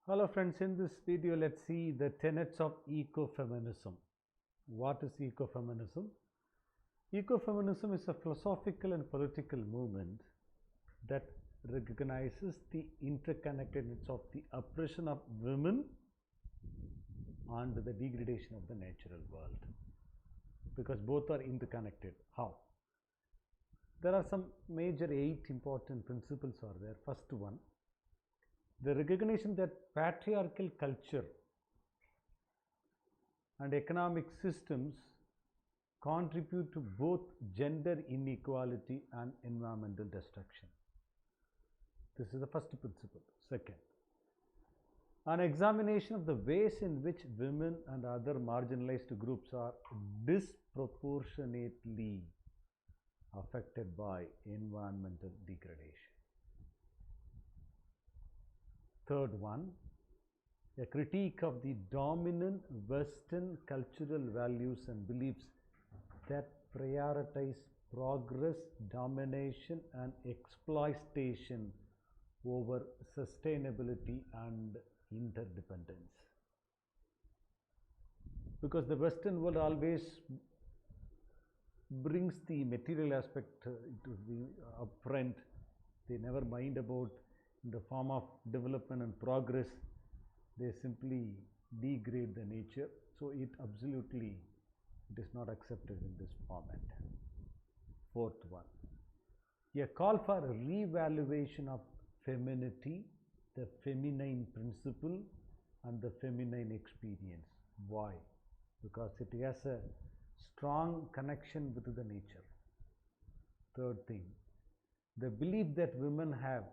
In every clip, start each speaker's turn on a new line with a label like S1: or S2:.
S1: Hello friends, in this video let's see the tenets of ecofeminism. What is ecofeminism? Ecofeminism is a philosophical and political movement that recognizes the interconnectedness of the oppression of women and the degradation of the natural world, because both are interconnected. How? There are some major 8 important principles are there. First one, the recognition that patriarchal culture and economic systems contribute to both gender inequality and environmental destruction. This is the first principle. Second, an examination of the ways in which women and other marginalized groups are disproportionately affected by environmental degradation. Third one, a critique of the dominant Western cultural values and beliefs that prioritize progress, domination, and exploitation over sustainability and interdependence. Because the Western world always brings the material aspect to the upfront. They never mind about in the form of development and progress. They simply degrade the nature. So it is not accepted in this format. Fourth one, a call for a revaluation of femininity, the feminine principle and the feminine experience. Why? Because it has a strong connection with the nature. Third thing, the belief that women have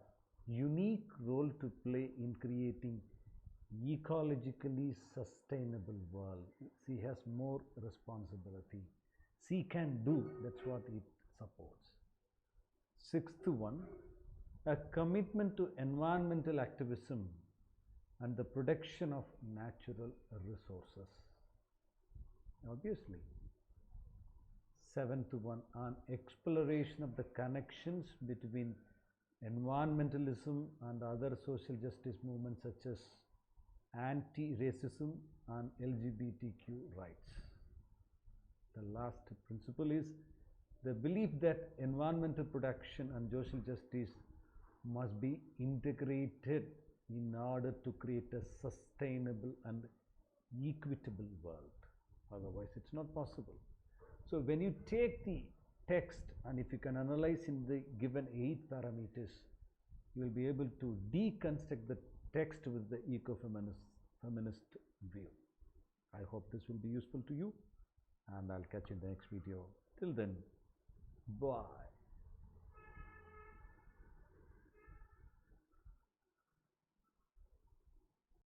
S1: unique role to play in creating ecologically sustainable world. She has more responsibility. She can do, that's what it supports. Sixth one, a commitment to environmental activism and the protection of natural resources. Obviously. Seventh one, an exploration of the connections between environmentalism and other social justice movements such as anti-racism and LGBTQ rights. The last principle is the belief that environmental protection and social justice must be integrated in order to create a sustainable and equitable world. Otherwise, it's not possible. So when you take the text and if you can analyze in the given 8 parameters, you will be able to deconstruct the text with the eco-feminist view. I hope this will be useful to you, and I'll catch you in the next video. Till then, bye.